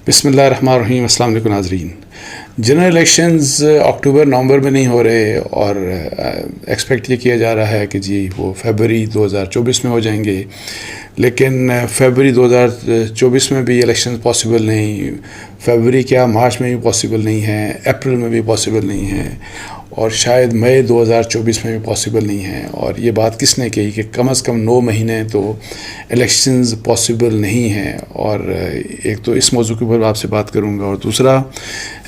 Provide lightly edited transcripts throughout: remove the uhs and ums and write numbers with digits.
بسم اللہ الرحمن الرحیم. السلام علیکم ناظرین. جنرل الیکشنز اکتوبر نومبر میں نہیں ہو رہے اور ایکسپیکٹ یہ کیا جا رہا ہے کہ جی وہ فیبری 2024 میں ہو جائیں گے، لیکن فیبری 2024 میں بھی الیکشنز پاسبل نہیں، فیبری کیا مارچ میں بھی پاسبل نہیں ہیں، اپریل میں بھی پاسبل نہیں ہیں، اور شاید مئی 2024 میں بھی پاسبل نہیں ہیں. اور یہ بات کس نے کہی کہ کم از کم 9 مہینے تو الیکشنز پاسبل نہیں ہیں. اور ایک تو اس موضوع کے اوپر آپ سے بات کروں گا، اور دوسرا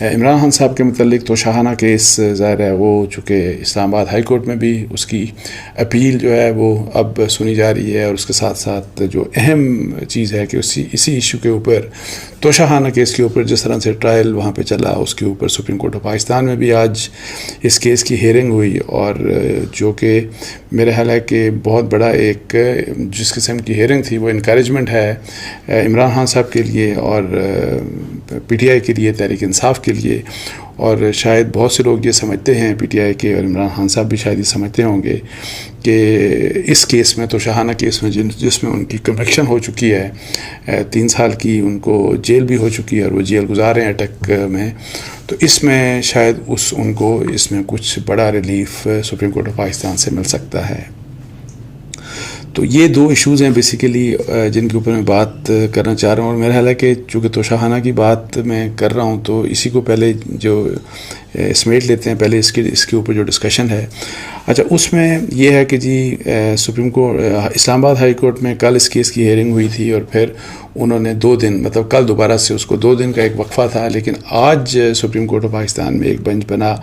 عمران خان صاحب کے متعلق تو شاہانہ کیس ظاہر ہے وہ چونکہ اسلام آباد ہائی کورٹ میں بھی اس کی اپیل جو ہے وہ اب سنی جا رہی ہے، اور اس کے ساتھ ساتھ جو اہم چیز ہے کہ اسی ایشو کے اوپر تو شاہانہ کیس کے اوپر جس طرح سے ٹرائل وہاں پہ چلا، اس کے اوپر سپریم کورٹ آف پاکستان میں بھی آج اس کیس کی ہیئرنگ ہوئی، اور جو کہ میرے خیال ہے کہ بہت بڑا ایک جس قسم کی ہیئرنگ تھی وہ انکریجمنٹ ہے عمران خان صاحب کے لیے اور پی ٹی آئی کے لیے، تحریک انصاف کے لیے. اور شاید بہت سے لوگ یہ سمجھتے ہیں پی ٹی آئی کے، اور عمران خان صاحب بھی شاید یہ سمجھتے ہوں گے کہ اس کیس میں تو شاہانہ کیس میں جس میں ان کی کنوکشن ہو چکی ہے 3 سال کی، ان کو جیل بھی ہو چکی ہے اور وہ جیل گزار رہے ہیں اٹک میں، تو اس میں شاید ان کو اس میں کچھ بڑا relief supreme court of Pakistan سے مل سکتا ہے. تو یہ 2 ایشوز ہیں بیسیکلی جن کے اوپر میں بات کرنا چاہ رہا ہوں. اور میرا خیال ہے کہ چونکہ توشاہانہ کی بات میں کر رہا ہوں تو اسی کو پہلے جو سمیٹ لیتے ہیں، پہلے اس کے اوپر جو ڈسکشن ہے. اچھا، اس میں یہ ہے کہ جی سپریم کورٹ اسلام آباد ہائی کورٹ میں کل اس کیس کی ہیئرنگ ہوئی تھی، اور پھر انہوں نے 2 دن مطلب کل دوبارہ سے اس کو 2 دن کا ایک وقفہ تھا، لیکن آج سپریم کورٹ آف پاکستان میں ایک بینچ بنا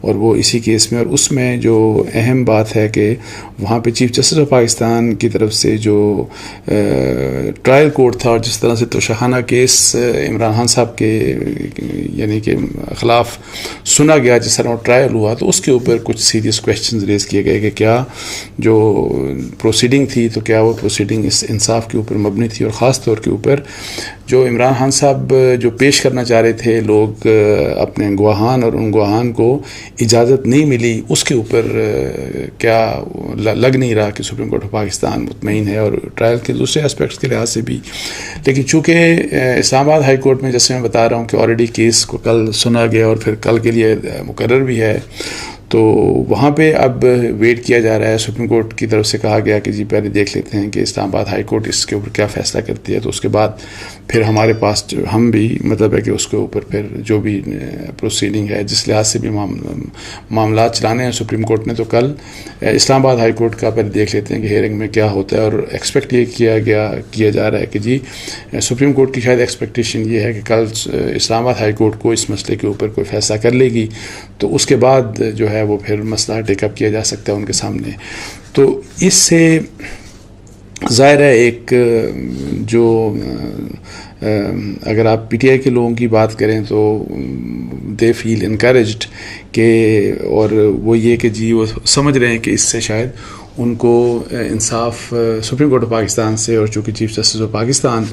اور وہ اسی کیس میں. اور اس میں جو اہم بات ہے کہ وہاں پہ چیف جسٹس آف پاکستان کی طرف سے جو ٹرائل کورٹ تھا، اور جس طرح سے توشاہانہ کیس عمران خان صاحب کے یعنی کہ خلاف سنا گیا، جس طرح وہ ٹرائل ہوا، تو اس کے اوپر کچھ سیریس کویشچنز ریز کیے گئے کہ کیا جو پروسیڈنگ تھی تو کیا وہ پروسیڈنگ اس انصاف کے اوپر مبنی تھی، اور خاص طور کے اوپر جو عمران خان صاحب جو پیش کرنا چاہ رہے تھے لوگ اپنے گواہان، اور ان گواہان کو اجازت نہیں ملی، اس کے اوپر کیا لگ نہیں رہا کہ سپریم کورٹ آف پاکستان مطمئن ہے، اور ٹرائل کے دوسرے اسپیکٹس کے لحاظ سے بھی. لیکن چونکہ اسلام آباد ہائی کورٹ میں جیسے میں بتا رہا ہوں کہ آلریڈی کیس کو کل سنا گیا اور پھر کل کے لیے مقرر بھی ہے، تو وہاں پہ اب ویٹ کیا جا رہا ہے. سپریم کورٹ کی طرف سے کہا گیا کہ جی پہلے دیکھ لیتے ہیں کہ اسلام آباد ہائی کورٹ اس کے اوپر کیا فیصلہ کرتی ہے، تو اس کے بعد پھر ہمارے پاس ہم بھی مطلب ہے کہ اس کے اوپر پھر جو بھی پروسیڈنگ ہے جس لحاظ سے بھی معاملات چلانے ہیں سپریم کورٹ نے، تو کل اسلام آباد ہائی کورٹ کا پہلے دیکھ لیتے ہیں کہ ہیئرنگ میں کیا ہوتا ہے. اور ایکسپیکٹ یہ کیا جا رہا ہے کہ جی سپریم کورٹ کی شاید ایکسپیکٹیشن یہ ہے کہ کل اسلام آباد ہائی کورٹ کو اس مسئلے کے اوپر کوئی فیصلہ کر لے گی، تو اس کے بعد جو ہے وہ پھر مسئلہ ٹیک اپ کیا جا سکتا ہے ان کے سامنے. تو اس سے ظاہر ہے ایک جو اگر آپ پی ٹی آئی کے لوگوں کی بات کریں تو دے فیل انکریجڈ کہ، اور وہ یہ کہ جی وہ سمجھ رہے ہیں کہ اس سے شاید ان کو انصاف سپریم کورٹ آف پاکستان سے، اور چونکہ چیف جسٹس آف پاکستان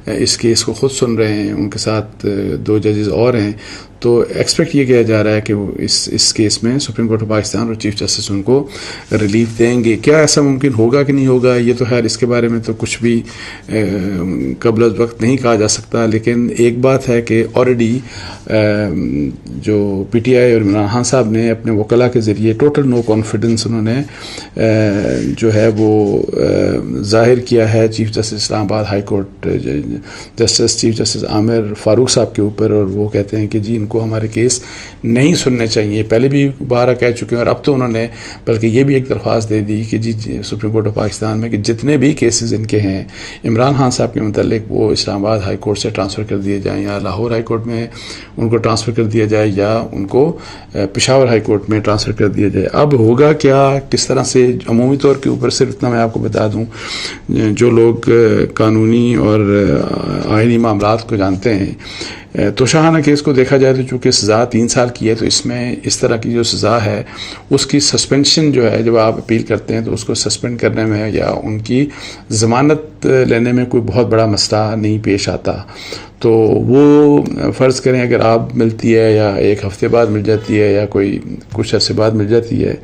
اس کیس کو خود سن رہے ہیں، ان کے ساتھ 2 ججز اور ہیں، تو ایکسپیکٹ یہ کیا جا رہا ہے کہ وہ اس کیس میں سپریم کورٹ آف پاکستان اور چیف جسٹس ان کو ریلیف دیں گے. کیا ایسا ممکن ہوگا کہ نہیں ہوگا، یہ تو خیر اس کے بارے میں تو کچھ بھی قبل از وقت نہیں کہا جا سکتا. لیکن ایک بات ہے کہ آلریڈی جو پی ٹی آئی اور عمران خان صاحب نے اپنے وکلاء کے ذریعے ٹوٹل نو کانفیڈنس انہوں نے جو ہے وہ ظاہر کیا ہے چیف جسٹس اسلام آباد ہائی کورٹ چیف جسٹس عامر فاروق صاحب کے اوپر، اور وہ کہتے ہیں کہ جی ان کو ہمارے کیس نہیں سننے چاہیے. پہلے بھی بارہ کہہ چکے ہیں، اور اب تو انہوں نے بلکہ یہ بھی ایک درخواست دے دی کہ جی سپریم کورٹ آف پاکستان میں کہ جتنے بھی کیسز ان کے ہیں عمران خان صاحب کے متعلق وہ اسلام آباد ہائی کورٹ سے ٹرانسفر کر دیے جائیں، یا لاہور ہائی کورٹ میں ان کو ٹرانسفر کر دیا جائے، یا ان کو پشاور ہائی کورٹ میں ٹرانسفر کر دیا جائے. اب ہوگا کیا، کس طرح سے، عمومی طور کے اوپر صرف اتنا میں آپ کو بتا دوں، جو لوگ قانونی اور آئینی معاملات کو جانتے ہیں، توشاہانہ کیس کو دیکھا جائے تو چونکہ سزا 3 سال کی ہے، تو اس میں اس طرح کی جو سزا ہے اس کی سسپینشن جو ہے، جب آپ اپیل کرتے ہیں تو اس کو سسپینڈ کرنے میں یا ان کی ضمانت لینے میں کوئی بہت بڑا مسئلہ نہیں پیش آتا. تو وہ فرض کریں اگر آپ ملتی ہے یا ایک ہفتے بعد مل جاتی ہے یا کوئی کچھ عرصے بعد مل جاتی ہے،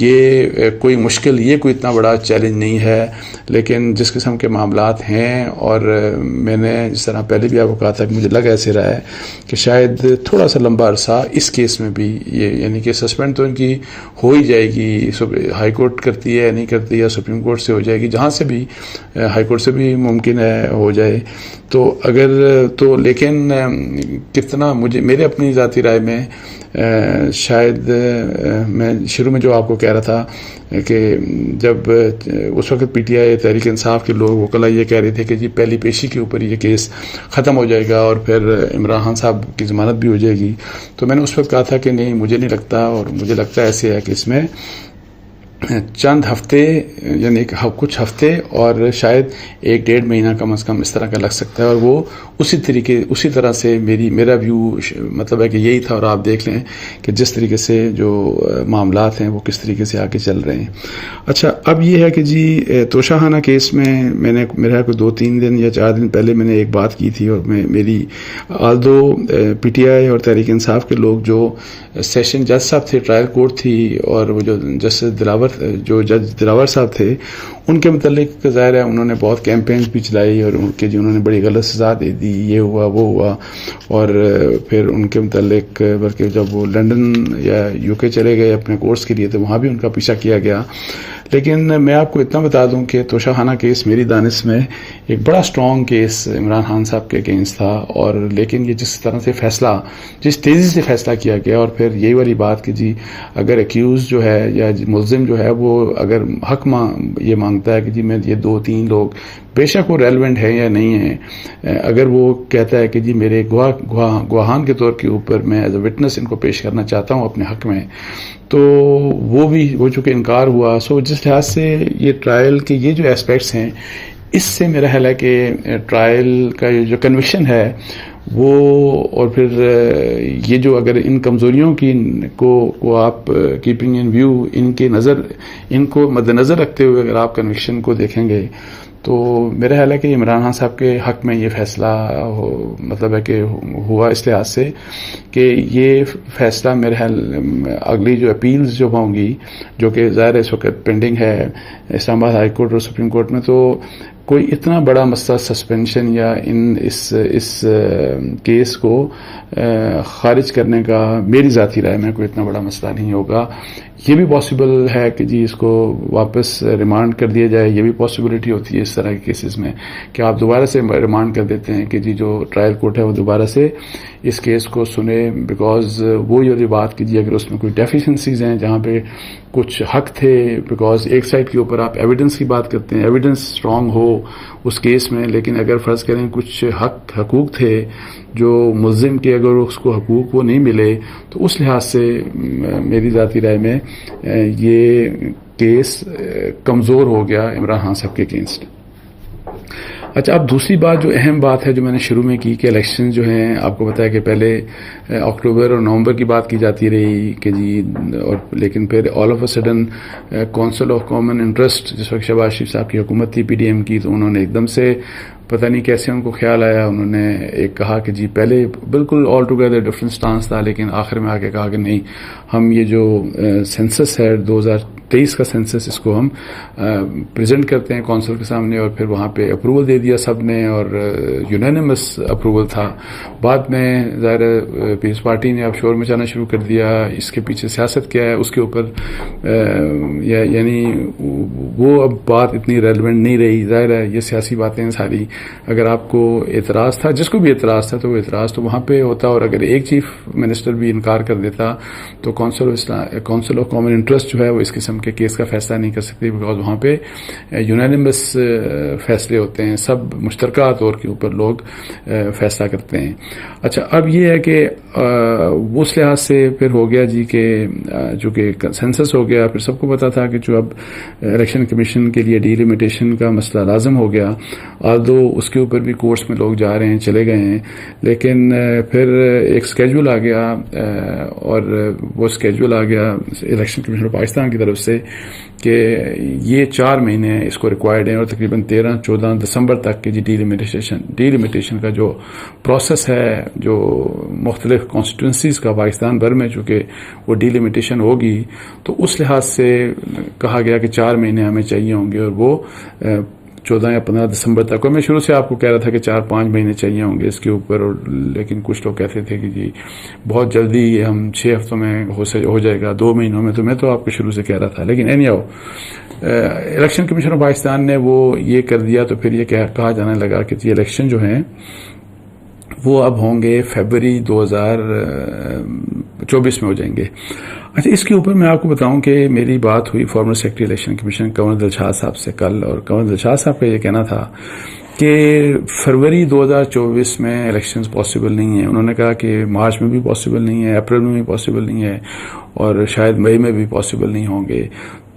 یہ کوئی مشکل، یہ کوئی اتنا بڑا چیلنج نہیں ہے. لیکن جس قسم کے معاملات ہیں، اور میں نے جس طرح پہلے بھی آپ کو کہا تھا کہ مجھے لگ ایسے رہا ہے کہ شاید تھوڑا سا لمبا عرصہ اس کیس میں بھی یہ، یعنی کہ سسپینڈ تو ان کی ہو ہی جائے گی، ہائی کورٹ کرتی ہے نہیں کرتی یا سپریم کورٹ سے ہو جائے گی، جہاں سے بھی، ہائی کورٹ سے بھی ممکن ہے ہو جائے. تو اگر تو لیکن کتنا مجھے، میرے اپنی ذاتی رائے میں شاید میں شروع میں جو آپ کو کہہ رہا تھا کہ جب اس وقت P T I Tehreek Insaf کے لوگ وکلا یہ کہہ رہے تھے کہ جی پہلی پیشی کے اوپر یہ کیس ختم ہو جائے گا اور پھر عمران خان صاحب کی ضمانت بھی ہو جائے گی، تو میں نے اس وقت کہا تھا کہ نہیں، مجھے نہیں لگتا، اور مجھے لگتا ہے ایسے ہے کہ اس میں چند ہفتے، یعنی کچھ ہفتے اور شاید 1-1.5 مہینہ کم از کم اس طرح کا لگ سکتا ہے. اور وہ اسی طرح سے میرا ویو مطلب ہے کہ یہی تھا. اور آپ دیکھ لیں کہ جس طریقے سے جو معاملات ہیں وہ کس طریقے سے آگے چل رہے ہیں. اچھا، اب یہ ہے کہ جی توشہ خانہ کیس میں نے میرا کوئی 2-3 دن یا 4 دن پہلے میں نے ایک بات کی تھی، اور میری آلدو پی ٹی آئی اور تحریک انصاف کے لوگ جو سیشن جج صاحب تھے، ٹرائل کورٹ تھی، اور وہ جو جج دلاور صاحب تھے، ان کے متعلق ظاہر ہے انہوں نے بہت کیمپینز بھی چلائی، اور ان کے جی انہوں نے بڑی غلط سزا دے دی، یہ ہوا وہ ہوا. اور پھر ان کے متعلق بلکہ جب وہ لندن یا یو کے چلے گئے اپنے کورس کے لیے تو وہاں بھی ان کا پیچھا کیا گیا. لیکن میں آپ کو اتنا بتا دوں کہ توشہ خانہ کیس میری دانش میں ایک بڑا سٹرونگ کیس عمران خان صاحب کے اگینسٹ تھا. اور لیکن یہ جس طرح سے فیصلہ، جس تیزی سے فیصلہ کیا گیا، اور پھر یہی والی بات کہ جی اگر ایکیوز جو ہے یا ملزم جو ہے وہ اگر حق یہ مانگتا ہے کہ جی میں یہ 2-3 لوگ بے شک وہ ریلیونٹ ہیں یا نہیں ہیں، اگر وہ کہتا ہے کہ جی میرے گواہان کے طور کے اوپر میں ایز اے وٹنس ان کو پیش کرنا چاہتا ہوں اپنے حق میں، تو وہ چونکہ انکار ہوا. سو جس لحاظ سے یہ ٹرائل کے یہ جو اسپیکٹس ہیں، اس سے میرا خیال ہے کہ ٹرائل کا جو کنوکشن ہے وہ، اور پھر یہ جو اگر ان کمزوریوں کو آپ کیپنگ ان ویو، ان کو مد نظر رکھتے ہوئے اگر آپ کنوکشن کو دیکھیں گے تو میرا خیال ہے کہ عمران خان صاحب کے حق میں یہ فیصلہ مطلب ہے کہ ہوا اس لحاظ سے کہ یہ فیصلہ میرے خیال اگلی جو اپیلز جو ہوں گی، جو کہ ظاہر اس وقت پینڈنگ ہے اسلام آباد ہائی کورٹ اور سپریم کورٹ میں، تو کوئی اتنا بڑا مسئلہ سسپینشن یا اس کیس کو خارج کرنے کا میری ذاتی رائے میں کوئی اتنا بڑا مسئلہ نہیں ہوگا. یہ بھی پاسبل ہے کہ جی اس کو واپس ریمانڈ کر دیا جائے، یہ بھی پاسبلٹی ہوتی ہے اس طرح کے کیسز میں کہ آپ دوبارہ سے ریمانڈ کر دیتے ہیں کہ جی جو ٹرائل کورٹ ہے وہ دوبارہ سے اس کیس کو سنے، بیکاز وہ یہ بات کیجیے اگر اس میں کوئی ڈیفیشنسیز ہیں جہاں پہ کچھ حق تھے، بیکاز ایک سائڈ کے اوپر آپ ایویڈنس کی بات کرتے ہیں، ایویڈنس اسٹرانگ ہو اس کیس میں، لیکن اگر فرض کریں کچھ حقوق تھے جو ملزم کے، اگر اس کو حقوق وہ نہیں ملے تو اس لحاظ سے میری ذاتی رائے میں یہ کیس کمزور ہو گیا عمران خان صاحب کے اگینسٹ. اچھا، اب دوسری بات جو اہم بات ہے جو میں نے شروع میں کی کہ الیکشن جو ہیں، آپ کو پتا ہے کہ پہلے اکتوبر اور نومبر کی بات کی جاتی رہی کہ جی، اور لیکن پھر all of a sudden council of common interest جس وقت شہباز شریف صاحب کی حکومت تھی PDM کی، تو انہوں نے ایک دم سے پتہ نہیں کیسے ان کو خیال آیا، انہوں نے ایک کہا کہ جی پہلے بالکل آل ٹوگیدر ڈفرینٹ سٹانس تھا، لیکن آخر میں آ کے کہا کہ نہیں، ہم یہ جو سینسس ہے 2023 کا سینسس، اس کو ہم پریزنٹ کرتے ہیں کونسل کے سامنے. اور پھر وہاں پہ اپروول دے دیا سب نے، اور یونینیمس اپروول تھا. بعد میں ظاہر پیپلز پارٹی نے اب شور مچانا شروع کر دیا، اس کے پیچھے سیاست کیا ہے اس کے اوپر، یعنی وہ اب بات اتنی ریلیونٹ نہیں رہی. ظاہر ہے یہ سیاسی باتیں ساری، اگر آپ کو اعتراض تھا، جس کو بھی اعتراض تھا، تو وہ اعتراض تو وہاں پہ ہوتا، اور اگر ایک چیف منسٹر بھی انکار کر دیتا تو کونسل آف کامن انٹرسٹ جو ہے وہ اس قسم کے کیس کا فیصلہ نہیں کر سکتی، بیکاز وہاں پہ یونینیمس فیصلے ہوتے ہیں، سب مشترکہ طور کے اوپر لوگ فیصلہ کرتے ہیں. اچھا، اب یہ ہے کہ اس لحاظ سے پھر ہو گیا جی کہ جو کہ سینسس ہو گیا، پھر سب کو پتا تھا کہ جو اب الیکشن کمیشن کے لیے ڈیلیمیٹیشن کا مسئلہ لازم ہو گیا، آلدو اس کے اوپر بھی کورس میں لوگ جا رہے ہیں، چلے گئے ہیں، لیکن پھر ایک اسکیجول آ گیا، اور وہ اسکیجول آ گیا الیکشن کمیشن آف پاکستان کی طرف سے سے کہ یہ 4 مہینے اس کو ریکوائرڈ ہیں، اور تقریباً 13-14 دسمبر تک کہ جی ڈیلیمیٹیشن کا جو پروسیس ہے، جو مختلف کانسٹیٹوئنسیز کا پاکستان بھر میں چونکہ وہ ڈیلیمیٹیشن ہوگی، تو اس لحاظ سے کہا گیا کہ 4 مہینے ہمیں چاہیے ہوں گے، اور وہ 14 یا 15 دسمبر تک. اور میں شروع سے آپ کو کہہ رہا تھا کہ 4-5 مہینے چاہیے ہوں گے اس کے اوپر، لیکن کچھ لوگ کہتے تھے کہ جی بہت جلدی یہ ہم 6 ہفتوں میں ہو جائے گا، 2 مہینوں میں. تو میں تو آپ کو شروع سے کہہ رہا تھا، لیکن الیکشن کمیشن آف پاکستان نے وہ یہ کر دیا، تو پھر یہ کہا جانے لگا کہ جی الیکشن جو ہیں وہ اب ہوں گے فیبری 2024 میں ہو جائیں گے. اچھا، اس کے اوپر میں آپ کو بتاؤں کہ میری بات ہوئی فارمر سیکرٹری الیکشن کمیشن کنور دلشاد صاحب سے کل، اور کنور دلشاد صاحب کا یہ کہنا تھا کہ فروری 2024 میں الیکشنز پاسبل نہیں ہیں. انہوں نے کہا کہ مارچ میں بھی پاسبل نہیں ہے، اپریل میں بھی پاسبل نہیں ہے، اور شاید مئی میں بھی پاسبل نہیں ہوں گے.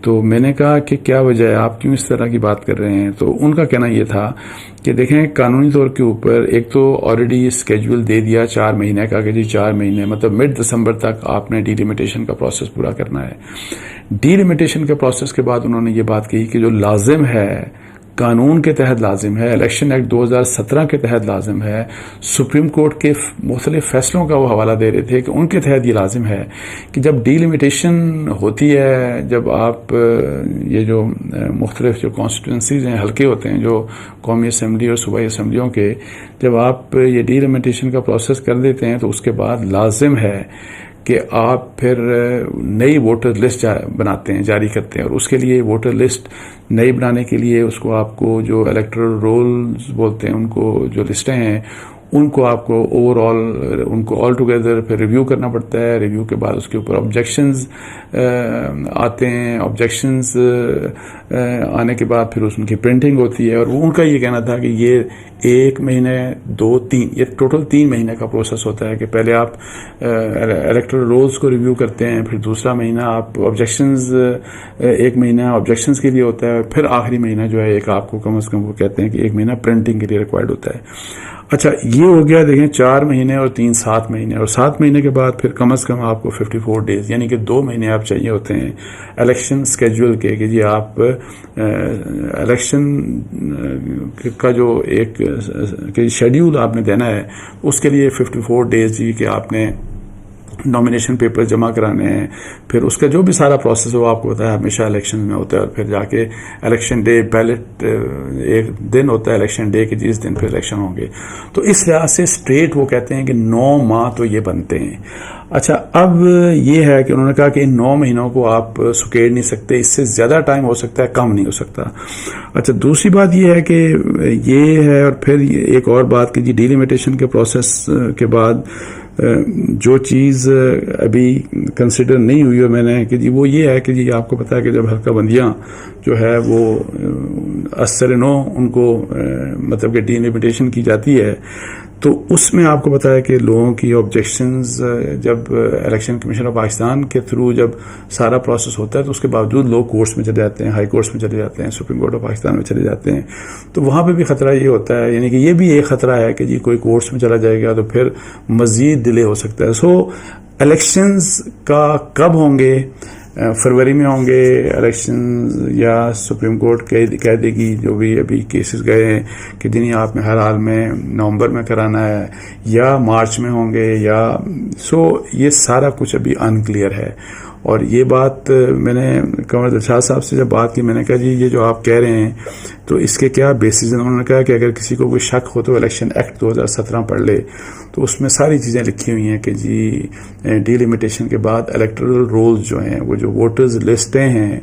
تو میں نے کہا کہ کیا وجہ ہے، آپ کیوں اس طرح کی بات کر رہے ہیں؟ تو ان کا کہنا یہ تھا کہ دیکھیں، قانونی طور کے اوپر ایک تو آلریڈی اسکیجول دے دیا 4 مہینے کا کہ جی 4 مہینے مطلب مڈ دسمبر تک آپ نے ڈیلیمیٹیشن کا پروسیس پورا کرنا ہے. ڈیلیمیٹیشن کے پروسیس کے بعد انہوں نے یہ بات کہی کہ جو لازم ہے، قانون کے تحت لازم ہے، الیکشن ایکٹ 2017 کے تحت لازم ہے، سپریم کورٹ کے مختلف فیصلوں کا وہ حوالہ دے رہے تھے کہ ان کے تحت یہ لازم ہے کہ جب ڈیلیمیٹیشن ہوتی ہے، جب آپ یہ جو مختلف جو کانسٹیٹوئنسیز ہیں، حلقے ہوتے ہیں جو قومی اسمبلی اور صوبائی اسمبلیوں کے، جب آپ یہ ڈیلیمیٹیشن کا پروسیس کر دیتے ہیں تو اس کے بعد لازم ہے کہ آپ پھر نئی ووٹر لسٹ بناتے ہیں، جاری کرتے ہیں. اور اس کے لیے ووٹر لسٹ نئی بنانے کے لیے اس کو آپ کو جو الیکٹرل رولز بولتے ہیں، ان کو جو لسٹیں ہیں ان کو آپ کو اوور آل ان کو آل ٹوگیدر پھر ریویو کرنا پڑتا ہے. ریویو کے بعد اس کے اوپر آبجیکشنز آتے ہیں. آبجیکشنز آنے کے بعد پھر ان کی پرنٹنگ ہوتی ہے. اور ان کا یہ کہنا تھا کہ یہ 1 مہینے 2-3 یہ ٹوٹل 3 مہینے کا پروسیس ہوتا ہے کہ پہلے آپ الیکٹرل رولز کو ریویو کرتے ہیں، پھر دوسرا مہینہ آپ آبجیکشنز 1 مہینہ آبجیکشنز کے لیے ہوتا ہے، اور پھر آخری مہینہ جو ہے ایک آپ کو کم از کم وہ کہتے ہیں کہ 1 مہینہ پرنٹنگ کے لیے ریکوائرڈ ہوتا ہے. اچھا، یہ ہو گیا دیکھیں 4 مہینے اور 3 7 مہینے، اور 7 مہینے کے بعد پھر کم از کم آپ کو 54 ڈیز یعنی کہ 2 مہینے آپ چاہیے ہوتے ہیں الیکشن سکیجول کے کہ جی آپ الیکشن کا جو ایک شیڈیول آپ نے دینا ہے اس کے لیے 54 ڈیز جی کہ آپ نے نامینیشن پیپر جمع کرانے ہیں. پھر اس کا جو بھی سارا پروسیس وہ آپ کو ہوتا ہے ہمیشہ الیکشن میں ہوتا ہے، اور پھر جا کے الیکشن ڈے بیلٹ ایک دن ہوتا ہے الیکشن ڈے کے جس دن پھر الیکشن ہوں گے. تو اس لحاظ سے اسٹریٹ وہ کہتے ہیں کہ 9 ماہ تو یہ بنتے ہیں. اچھا، اب یہ ہے کہ انہوں نے کہا کہ ان 9 مہینوں کو آپ سکیڑ نہیں سکتے، اس سے زیادہ ٹائم ہو سکتا ہے، کم نہیں ہو سکتا. اچھا، دوسری بات یہ ہے کہ یہ ہے، اور پھر ایک اور بات کہ جی ڈیلیمیٹیشن کے پروسیس کے بعد جو چیز ابھی کنسیڈر نہیں ہوئی ہے میں نے کہ جی وہ یہ ہے کہ جی آپ کو پتا ہے کہ جب حلقہ بندیاں جو ہے وہ اثر نو ان کو مطلب کہ ڈیلیمیٹیشن کی جاتی ہے، تو اس میں آپ کو پتا ہے کہ لوگوں کی آبجیکشنز جب الیکشن کمیشن آف پاکستان کے تھرو جب سارا پروسیس ہوتا ہے تو اس کے باوجود لوگ کورٹس میں چلے جاتے ہیں، ہائی کورٹس میں چلے جاتے ہیں، سپریم کورٹ آف پاکستان میں چلے جاتے ہیں. تو وہاں پہ بھی خطرہ یہ ہوتا ہے، یعنی کہ یہ بھی ایک خطرہ ہے کہ جی کوئی کورٹس میں چلا جائے گا تو پھر مزید ڈیلے ہو سکتا ہے. سو الیکشنز کا کب ہوں گے؟ فروری میں ہوں گے الیکشنز، یا سپریم کورٹ کہہ دے گی جو بھی ابھی کیسز گئے ہیں کہ دنیا آپ میں ہر حال میں نومبر میں کرانا ہے، یا مارچ میں ہوں گے، یا یہ سارا کچھ ابھی ان کلیئر ہے. اور یہ بات میں نے کنور دلشاد صاحب سے جب بات کی، میں نے کہا جی یہ جو آپ کہہ رہے ہیں تو اس کے کیا بیسز ہیں؟ انہوں نے کہا کہ اگر کسی کو کوئی شک ہو تو الیکشن ایکٹ 2017 پڑھ لے، تو اس میں ساری چیزیں لکھی ہوئی ہیں کہ جی ڈیلیمیٹیشن کے بعد الیکٹرل رولز جو ہیں، وہ جو ووٹرز لسٹیں ہیں،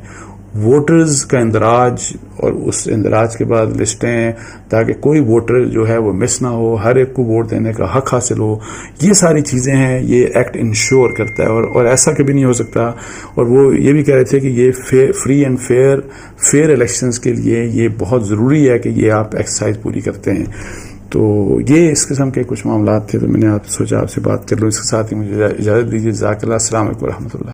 ووٹرز کا اندراج، اور اس اندراج کے بعد لسٹیں، تاکہ کوئی ووٹر جو ہے وہ مس نہ ہو، ہر ایک کو ووٹ دینے کا حق حاصل ہو. یہ ساری چیزیں ہیں، یہ ایکٹ انشور کرتا ہے، اور ایسا کبھی نہیں ہو سکتا. اور وہ یہ بھی کہہ رہے تھے کہ یہ فری اینڈ فیئر الیکشنز کے لیے یہ بہت ضروری ہے کہ یہ آپ ایکسرسائز پوری کرتے ہیں. تو یہ اس قسم کے کچھ معاملات تھے، تو میں نے سوچا آپ سے بات کر لوں. اس کے ساتھ ہی مجھے اجازت دیجیے. جزاک اللہ. السلام علیکم و رحمۃ اللہ.